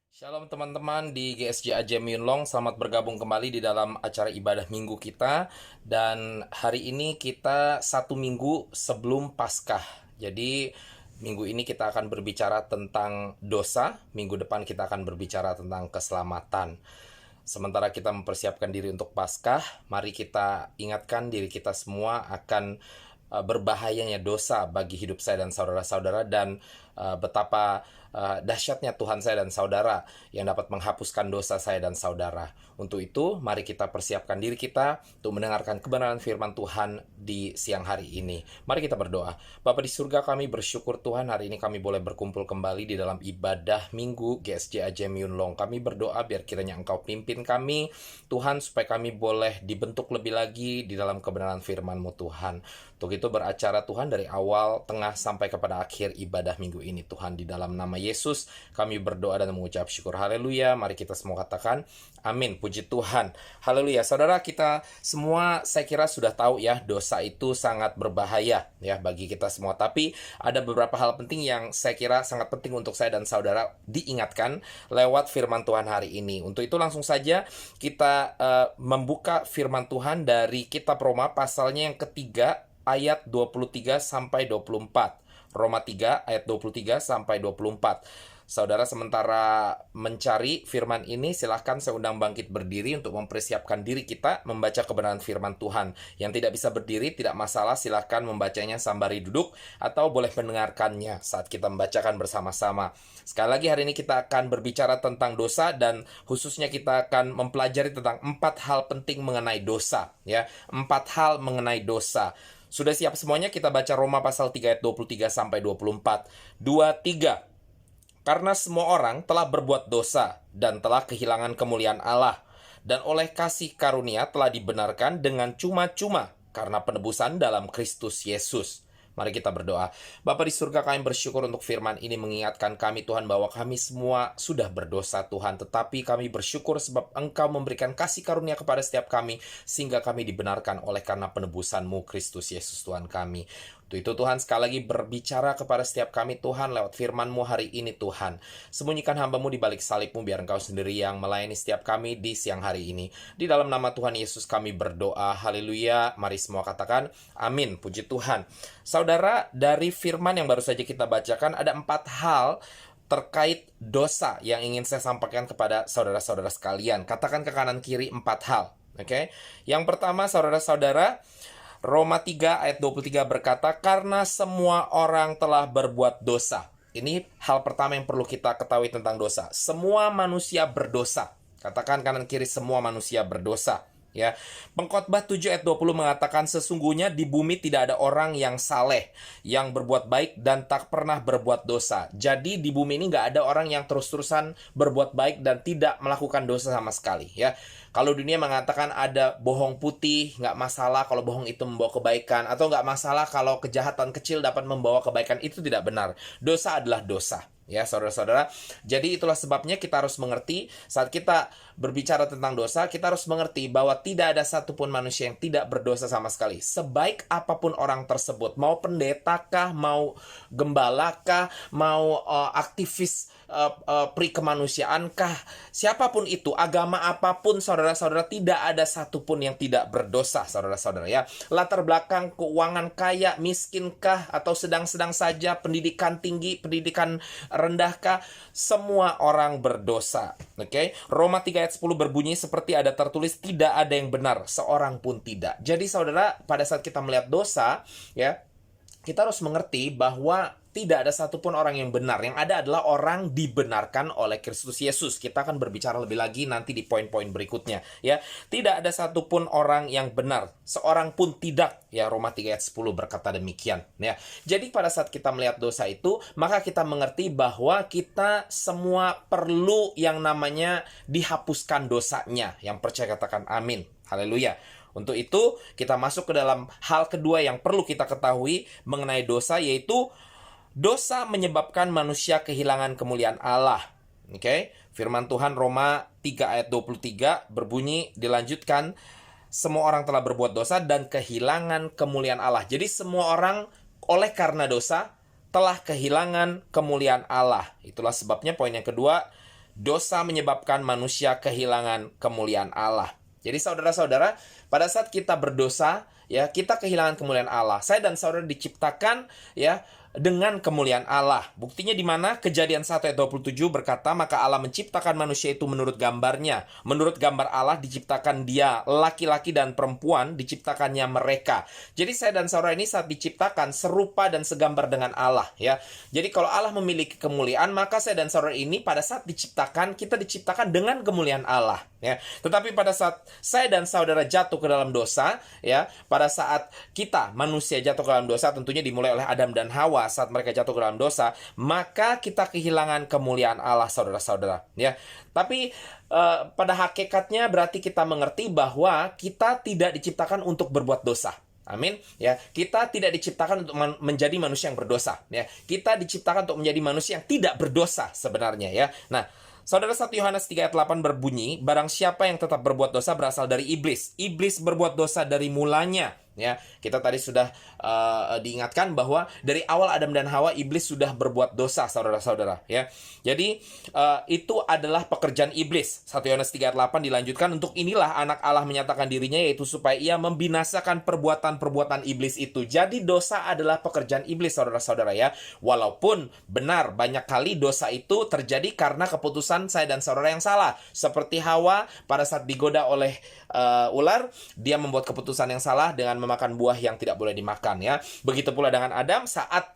Shalom teman-teman di GSJ Ajem Yunlong, selamat bergabung kembali di dalam acara ibadah minggu kita. Dan hari ini kita satu minggu sebelum Paskah. Jadi minggu ini kita akan berbicara tentang dosa, minggu depan kita akan berbicara tentang keselamatan. Sementara kita mempersiapkan diri untuk Paskah, mari kita ingatkan diri kita semua akan berbahayanya dosa bagi hidup saya dan saudara-saudara, dan betapa dahsyatnya Tuhan saya dan saudara yang dapat menghapuskan dosa saya dan saudara. Untuk itu, mari kita persiapkan diri kita untuk mendengarkan kebenaran firman Tuhan di siang hari ini. Mari kita berdoa. Bapa di surga, kami bersyukur Tuhan hari ini kami boleh berkumpul kembali di dalam ibadah minggu GSJ Ajem Yunlong. Kami berdoa biar kiranya Engkau pimpin kami, Tuhan, supaya kami boleh dibentuk lebih lagi di dalam kebenaran firman-Mu, Tuhan. Untuk itu beracara Tuhan dari awal, tengah, sampai kepada akhir ibadah minggu ini, Tuhan. Di dalam nama Yesus kami berdoa dan mengucap syukur. Haleluya. Mari kita semua katakan amin. Puji Tuhan. Haleluya. Saudara, kita semua saya kira sudah tahu ya, dosa itu sangat berbahaya ya bagi kita semua. Tapi ada beberapa hal penting yang saya kira sangat penting untuk saya dan saudara diingatkan lewat firman Tuhan hari ini. Untuk itu langsung saja kita membuka firman Tuhan dari kitab Roma pasalnya yang ketiga ayat 23 sampai 24. Roma 3 ayat 23 sampai 24. Saudara sementara mencari firman ini, silahkan saya undang bangkit berdiri untuk mempersiapkan diri kita membaca kebenaran firman Tuhan. Yang tidak bisa berdiri tidak masalah, silahkan membacanya sembari duduk atau boleh mendengarkannya saat kita membacakan bersama-sama. Sekali lagi hari ini kita akan berbicara tentang dosa, dan khususnya kita akan mempelajari tentang 4 hal penting mengenai dosa ya. 4 hal mengenai dosa. Sudah siap semuanya? Kita baca Roma pasal 3 ayat 23 sampai 24. 2, 3. Karena semua orang telah berbuat dosa dan telah kehilangan kemuliaan Allah, dan oleh kasih karunia telah dibenarkan dengan cuma-cuma karena penebusan dalam Kristus Yesus. Mari kita berdoa. Bapa di surga, kami bersyukur untuk firman ini mengingatkan kami Tuhan bahwa kami semua sudah berdosa Tuhan. Tetapi kami bersyukur sebab Engkau memberikan kasih karunia kepada setiap kami, sehingga kami dibenarkan oleh karena penebusan-Mu Kristus Yesus Tuhan kami. Untuk itu Tuhan sekali lagi berbicara kepada setiap kami Tuhan lewat firman-Mu hari ini Tuhan. Sembunyikan hamba-Mu di balik salib-Mu biar Engkau sendiri yang melayani setiap kami di siang hari ini. Di dalam nama Tuhan Yesus kami berdoa. Haleluya. Mari semua katakan amin. Puji Tuhan. Saudara, dari firman yang baru saja kita bacakan ada 4 hal terkait dosa yang ingin saya sampaikan kepada saudara-saudara sekalian. Katakan ke kanan kiri 4 hal. Oke? Yang pertama, saudara-saudara, Roma 3 ayat 23 berkata, karena semua orang telah berbuat dosa. Ini hal pertama yang perlu kita ketahui tentang dosa. Semua manusia berdosa. Katakan kanan kiri, semua manusia berdosa. Ya, Pengkhotbah 7 ayat 20 mengatakan, sesungguhnya di bumi tidak ada orang yang saleh, yang berbuat baik dan tak pernah berbuat dosa. Jadi di bumi ini nggak ada orang yang terus-terusan berbuat baik dan tidak melakukan dosa sama sekali. Ya, kalau dunia mengatakan ada bohong putih, nggak masalah kalau bohong itu membawa kebaikan, atau nggak masalah kalau kejahatan kecil dapat membawa kebaikan, itu tidak benar. Dosa adalah dosa. Ya, saudara-saudara. Jadi itulah sebabnya kita harus mengerti saat kita berbicara tentang dosa, kita harus mengerti bahwa tidak ada satupun manusia yang tidak berdosa sama sekali. Sebaik apapun orang tersebut, mau pendetakah, mau gembalakah, mau aktivis pri kemanusiaankah, siapapun itu, agama apapun, saudara-saudara, tidak ada satupun yang tidak berdosa, saudara-saudara ya. Latar belakang keuangan kaya, miskinkah, atau sedang-sedang saja, pendidikan tinggi, pendidikan rendahkah, semua orang berdosa. Oke? Roma 3 ayat 10 berbunyi seperti ada tertulis, tidak ada yang benar, seorang pun tidak. Jadi saudara, pada saat kita melihat dosa, ya, kita harus mengerti bahwa tidak ada satupun orang yang benar. Yang ada adalah orang dibenarkan oleh Kristus Yesus. Kita akan berbicara lebih lagi nanti di poin-poin berikutnya. Ya, tidak ada satupun orang yang benar. Seorang pun tidak. Ya, Roma 3 ayat 10 berkata demikian. Ya, jadi pada saat kita melihat dosa itu, maka kita mengerti bahwa kita semua perlu yang namanya dihapuskan dosanya. Yang percaya katakan amin. Haleluya. Untuk itu, kita masuk ke dalam hal kedua yang perlu kita ketahui mengenai dosa, yaitu dosa menyebabkan manusia kehilangan kemuliaan Allah. Oke? Firman Tuhan Roma 3 ayat 23 berbunyi, dilanjutkan, semua orang telah berbuat dosa dan kehilangan kemuliaan Allah. Jadi semua orang oleh karena dosa telah kehilangan kemuliaan Allah. Itulah sebabnya poin yang kedua, dosa menyebabkan manusia kehilangan kemuliaan Allah. Jadi saudara-saudara, pada saat kita berdosa, ya, kita kehilangan kemuliaan Allah. Saya dan saudara diciptakan, ya, dengan kemuliaan Allah. Buktinya di mana? Kejadian 1 ayat 27 berkata, maka Allah menciptakan manusia itu menurut gambarnya. Menurut gambar Allah diciptakan dia, laki-laki dan perempuan diciptakannya mereka. Jadi saya dan saudara ini saat diciptakan serupa dan segambar dengan Allah, ya. Jadi kalau Allah memiliki kemuliaan, maka saya dan saudara ini pada saat diciptakan, kita diciptakan dengan kemuliaan Allah, ya. Tetapi pada saat saya dan saudara jatuh ke dalam dosa, ya, pada saat kita manusia jatuh ke dalam dosa, tentunya dimulai oleh Adam dan Hawa. Saat mereka jatuh ke dalam dosa, maka kita kehilangan kemuliaan Allah, saudara-saudara, ya. Tapi pada hakikatnya berarti kita mengerti bahwa kita tidak diciptakan untuk berbuat dosa. Amin, ya. Kita tidak diciptakan untuk menjadi manusia yang berdosa, ya. Kita diciptakan untuk menjadi manusia yang tidak berdosa sebenarnya, ya. Nah, Saudara, 1 Yohanes 3 ayat 8 berbunyi, barang siapa yang tetap berbuat dosa berasal dari iblis. Iblis berbuat dosa dari mulanya. Ya, kita tadi sudah diingatkan bahwa dari awal Adam dan Hawa iblis sudah berbuat dosa, saudara-saudara, ya. Jadi itu adalah pekerjaan iblis. 1 Yohanes 3 ayat 8 dilanjutkan, untuk inilah anak Allah menyatakan dirinya, yaitu supaya ia membinasakan perbuatan-perbuatan iblis itu. Jadi dosa adalah pekerjaan iblis, saudara-saudara, ya. Walaupun benar banyak kali dosa itu terjadi karena keputusan saya dan saudara yang salah. Seperti Hawa pada saat digoda oleh ular, dia membuat keputusan yang salah dengan memakan buah yang tidak boleh dimakan, ya. Begitu pula dengan Adam saat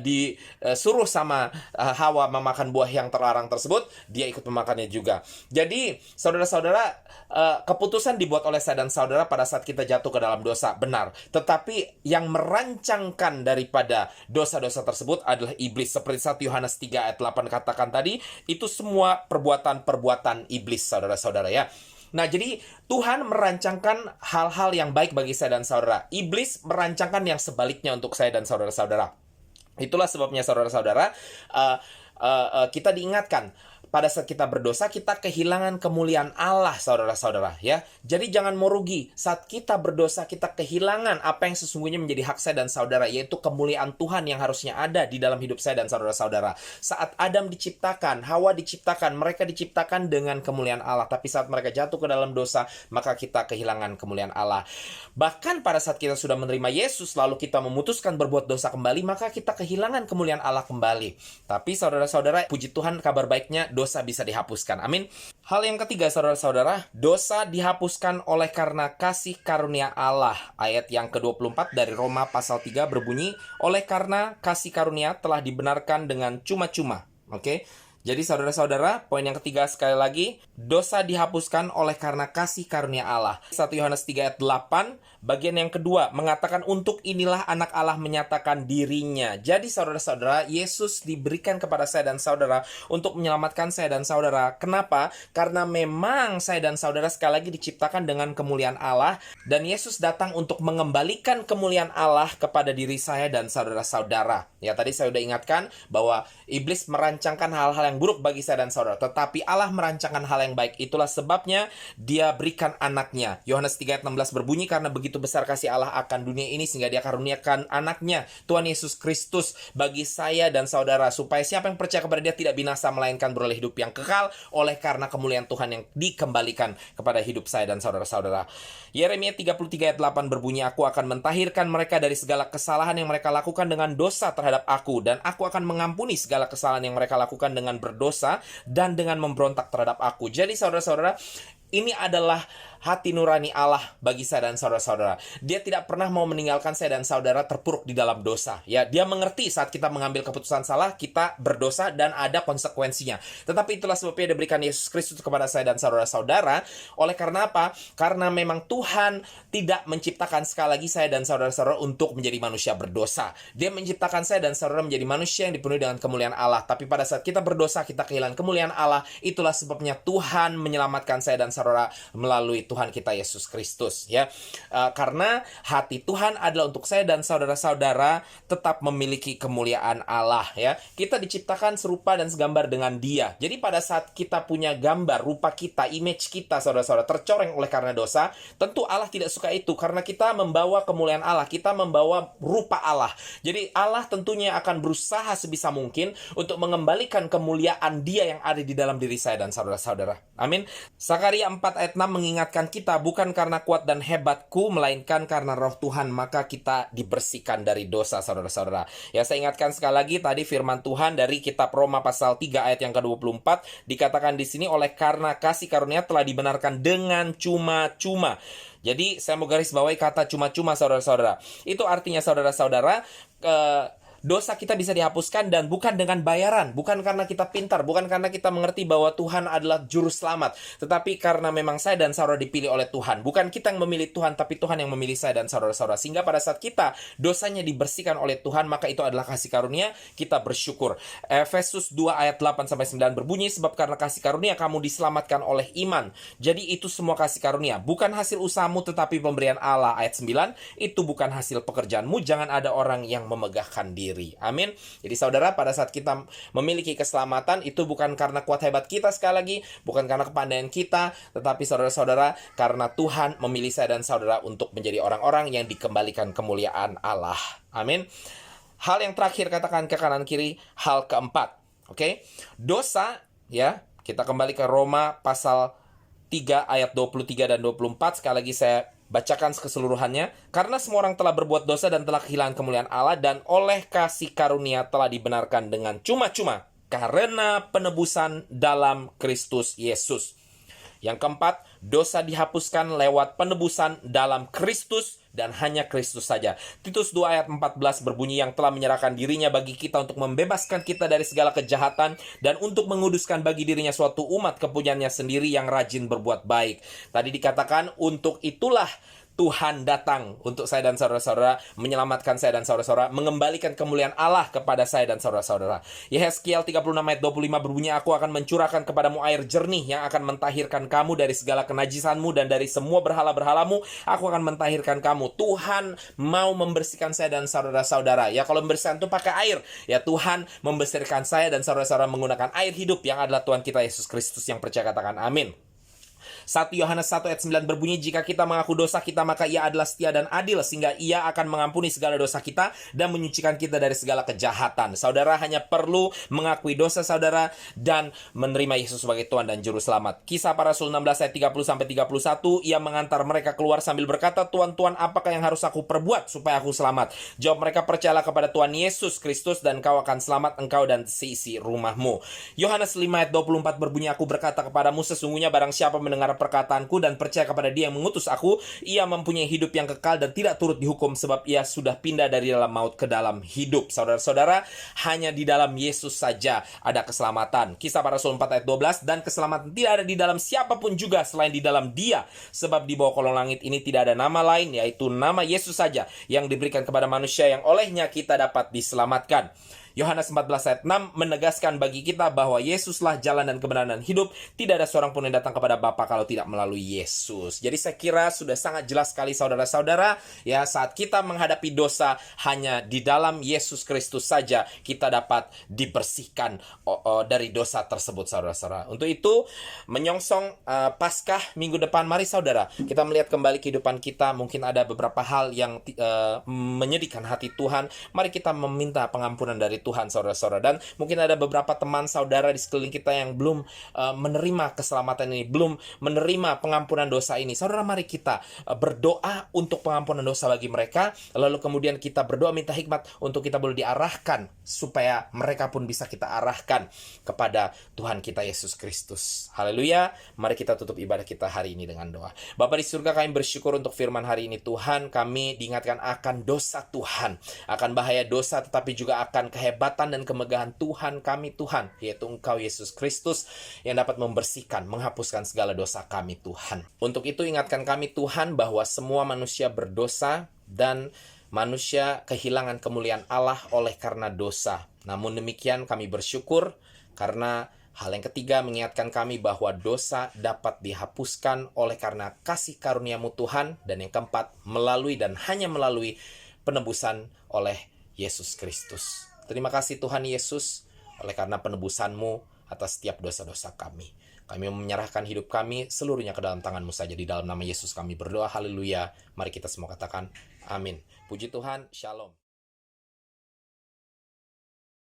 disuruh sama Hawa memakan buah yang terlarang tersebut, dia ikut memakannya juga. Jadi saudara-saudara, keputusan dibuat oleh saya dan saudara pada saat kita jatuh ke dalam dosa, benar. Tetapi yang merancangkan daripada dosa-dosa tersebut adalah iblis. Seperti 1 Yohanes 3 ayat 8 katakan tadi, itu semua perbuatan-perbuatan iblis, saudara-saudara, ya. Nah, jadi Tuhan merancangkan hal-hal yang baik bagi saya dan saudara. Iblis merancangkan yang sebaliknya untuk saya dan saudara-saudara. Itulah sebabnya saudara-saudara, kita diingatkan, pada saat kita berdosa, kita kehilangan kemuliaan Allah, saudara-saudara, ya. Jadi jangan mau rugi. Saat kita berdosa, kita kehilangan apa yang sesungguhnya menjadi hak saya dan saudara, yaitu kemuliaan Tuhan yang harusnya ada di dalam hidup saya dan saudara-saudara. Saat Adam diciptakan, Hawa diciptakan, mereka diciptakan dengan kemuliaan Allah. Tapi saat mereka jatuh ke dalam dosa, maka kita kehilangan kemuliaan Allah. Bahkan pada saat kita sudah menerima Yesus, lalu kita memutuskan berbuat dosa kembali, maka kita kehilangan kemuliaan Allah kembali. Tapi saudara-saudara, puji Tuhan, kabar baiknya, dosa bisa dihapuskan. Amin. Hal yang ketiga, saudara-saudara, dosa dihapuskan oleh karena kasih karunia Allah. Ayat yang ke-24 dari Roma pasal 3 berbunyi, oleh karena kasih karunia telah dibenarkan dengan cuma-cuma. Oke. Jadi saudara-saudara, poin yang ketiga sekali lagi, dosa dihapuskan oleh karena kasih karunia Allah. 1 Yohanes 3 ayat 8, bagian yang kedua, mengatakan untuk inilah anak Allah menyatakan dirinya. Jadi saudara-saudara, Yesus diberikan kepada saya dan saudara untuk menyelamatkan saya dan saudara. Kenapa? Karena memang saya dan saudara sekali lagi diciptakan dengan kemuliaan Allah, dan Yesus datang untuk mengembalikan kemuliaan Allah kepada diri saya dan saudara-saudara. Ya, tadi saya sudah ingatkan bahwa iblis merancangkan hal-hal yang buruk bagi saya dan saudara, tetapi Allah merancangkan hal yang baik. Itulah sebabnya dia berikan anaknya. Yohanes 3 ayat 16 berbunyi, karena begitu besar kasih Allah akan dunia ini sehingga dia karuniakan anaknya, Tuhan Yesus Kristus, bagi saya dan saudara, supaya siapa yang percaya kepada dia tidak binasa melainkan beroleh hidup yang kekal oleh karena kemuliaan Tuhan yang dikembalikan kepada hidup saya dan saudara-saudara. Yeremia 33 ayat 8 berbunyi, aku akan mentahirkan mereka dari segala kesalahan yang mereka lakukan dengan dosa terhadap aku, dan aku akan mengampuni segala kesalahan yang mereka lakukan dengan berdosa dan dengan memberontak terhadap aku. Jadi saudara-saudara, ini adalah hati nurani Allah bagi saya dan saudara-saudara. Dia tidak pernah mau meninggalkan saya dan saudara terpuruk di dalam dosa. Ya, dia mengerti saat kita mengambil keputusan salah, kita berdosa dan ada konsekuensinya. Tetapi itulah sebabnya diberikan Yesus Kristus kepada saya dan saudara-saudara. Oleh karena apa? Karena memang Tuhan tidak menciptakan sekali lagi saya dan saudara-saudara untuk menjadi manusia berdosa. Dia menciptakan saya dan saudara menjadi manusia yang dipenuhi dengan kemuliaan Allah. Tapi pada saat kita berdosa, kita kehilangan kemuliaan Allah. Itulah sebabnya Tuhan menyelamatkan saya dan saudara melalui Tuhan kita Yesus Kristus, ya. Karena hati Tuhan adalah untuk saya dan saudara-saudara tetap memiliki kemuliaan Allah, ya. Kita diciptakan serupa dan segambar dengan Dia. Jadi pada saat kita punya gambar, rupa kita, image kita, saudara-saudara, tercoreng oleh karena dosa, tentu Allah tidak suka itu, karena kita membawa kemuliaan Allah, kita membawa rupa Allah. Jadi Allah tentunya akan berusaha sebisa mungkin untuk mengembalikan kemuliaan Dia yang ada di dalam diri saya dan saudara-saudara. Amin. Zakaria 4 ayat 6 mengingatkan kita, bukan karena kuat dan hebatku, melainkan karena roh Tuhan, maka kita dibersihkan dari dosa, saudara-saudara. Ya, saya ingatkan sekali lagi tadi firman Tuhan dari kitab Roma pasal 3 ayat yang ke-24, dikatakan di sini, oleh karena kasih karunia telah dibenarkan dengan cuma-cuma. Jadi saya mau garis bawahi kata cuma-cuma, saudara-saudara. Itu artinya, saudara-saudara, dosa kita bisa dihapuskan dan bukan dengan bayaran, bukan karena kita pintar, bukan karena kita mengerti bahwa Tuhan adalah juru selamat, tetapi karena memang saya dan saudara dipilih oleh Tuhan. Bukan kita yang memilih Tuhan, tapi Tuhan yang memilih saya dan saudara-saudara. Sehingga pada saat kita dosanya dibersihkan oleh Tuhan, maka itu adalah kasih karunia, kita bersyukur. Efesus 2 ayat 8-9 berbunyi, sebab karena kasih karunia kamu diselamatkan oleh iman. Jadi itu semua kasih karunia, bukan hasil usahamu tetapi pemberian Allah. Ayat 9, itu bukan hasil pekerjaanmu, jangan ada orang yang memegahkan diri. Amin. Jadi saudara, pada saat kita memiliki keselamatan, itu bukan karena kuat hebat kita, sekali lagi, bukan karena kepandaian kita, tetapi saudara-saudara, karena Tuhan memilih saya dan saudara untuk menjadi orang-orang yang dikembalikan kemuliaan Allah. Amin. Hal yang terakhir, katakan ke kanan kiri, hal keempat. Oke. Dosa, ya. Kita kembali ke Roma pasal 3 ayat 23 dan 24. Sekali lagi saya bacakan keseluruhannya. Karena semua orang telah berbuat dosa dan telah kehilangan kemuliaan Allah, dan oleh kasih karunia telah dibenarkan dengan cuma-cuma karena penebusan dalam Kristus Yesus. Yang keempat, dosa dihapuskan lewat penebusan dalam Kristus dan hanya Kristus saja. Titus 2 ayat 14 berbunyi, yang telah menyerahkan dirinya bagi kita untuk membebaskan kita dari segala kejahatan dan untuk menguduskan bagi dirinya suatu umat kepunyaannya sendiri yang rajin berbuat baik. Tadi dikatakan, untuk itulah Tuhan datang untuk saya dan saudara-saudara, menyelamatkan saya dan saudara-saudara, mengembalikan kemuliaan Allah kepada saya dan saudara-saudara. Yehezkiel 36 ayat 25 berbunyi, aku akan mencurahkan kepadamu air jernih yang akan mentahirkan kamu dari segala kenajisanmu dan dari semua berhala-berhalamu. Aku akan mentahirkan kamu. Tuhan mau membersihkan saya dan saudara-saudara. Ya, kalau membersihkan itu pakai air. Ya, Tuhan membersihkan saya dan saudara-saudara menggunakan air hidup yang adalah Tuhan kita Yesus Kristus. Yang percaya katakan amin. 1 Yohanes 1 ayat 9 berbunyi, jika kita mengaku dosa kita, maka Ia adalah setia dan adil, sehingga Ia akan mengampuni segala dosa kita dan menyucikan kita dari segala kejahatan. Saudara hanya perlu mengakui dosa saudara dan menerima Yesus sebagai Tuhan dan Juru Selamat. Kisah Para Rasul 16 ayat 30-31, Ia mengantar mereka keluar sambil berkata, Tuhan, Tuhan, apakah yang harus aku perbuat supaya aku selamat? Jawab mereka, percayalah kepada Tuhan Yesus Kristus dan kau akan selamat, engkau dan seisi rumahmu. Yohanes 5 ayat 24 berbunyi, aku berkata kepadamu, sesungguhnya barang siapa mendengar perkataanku dan percaya kepada Dia yang mengutus aku, ia mempunyai hidup yang kekal dan tidak turut dihukum, sebab ia sudah pindah dari dalam maut ke dalam hidup. Saudara-saudara, hanya di dalam Yesus saja ada keselamatan. Kisah Para Rasul 4 ayat 12, dan keselamatan tidak ada di dalam siapapun juga selain di dalam Dia, sebab di bawah kolong langit ini tidak ada nama lain, yaitu nama Yesus saja yang diberikan kepada manusia yang olehnya kita dapat diselamatkan. Yohanes 14 ayat 6 menegaskan bagi kita bahwa Yesuslah jalan dan kebenaran dan hidup. Tidak ada seorang pun yang datang kepada Bapa kalau tidak melalui Yesus. Jadi saya kira sudah sangat jelas sekali saudara-saudara, ya, saat kita menghadapi dosa, hanya di dalam Yesus Kristus saja kita dapat dibersihkan dari dosa tersebut, saudara-saudara. Untuk itu, menyongsong Paskah minggu depan, mari saudara, kita melihat kembali kehidupan kita. Mungkin ada beberapa hal yang menyedihkan hati Tuhan. Mari kita meminta pengampunan dari Tuhan, saudara-saudara. Dan mungkin ada beberapa teman saudara di sekeliling kita yang belum menerima keselamatan ini, belum menerima pengampunan dosa ini. Saudara, mari kita berdoa untuk pengampunan dosa bagi mereka, lalu kemudian kita berdoa minta hikmat untuk kita boleh diarahkan, supaya mereka pun bisa kita arahkan kepada Tuhan kita Yesus Kristus. Haleluya. Mari kita tutup ibadah kita hari ini dengan doa. Bapa di surga, kami bersyukur untuk firman hari ini. Tuhan, kami diingatkan akan dosa Tuhan, akan bahaya dosa, tetapi juga akan kehebatan dan kemegahan Tuhan kami, Tuhan, yaitu Engkau Yesus Kristus yang dapat membersihkan, menghapuskan segala dosa kami, Tuhan. Untuk itu ingatkan kami, Tuhan, bahwa semua manusia berdosa dan manusia kehilangan kemuliaan Allah oleh karena dosa. Namun demikian kami bersyukur karena Hal yang ketiga, mengingatkan kami bahwa dosa dapat dihapuskan oleh karena kasih karunia-Mu Tuhan. Dan yang keempat, melalui dan hanya melalui penebusan oleh Yesus Kristus. Terima kasih Tuhan Yesus, oleh karena penebusan-Mu atas setiap dosa-dosa kami. Kami menyerahkan hidup kami seluruhnya ke dalam tangan-Mu saja. Di dalam nama Yesus kami berdoa, haleluya. Mari kita semua katakan, amin. Puji Tuhan, shalom.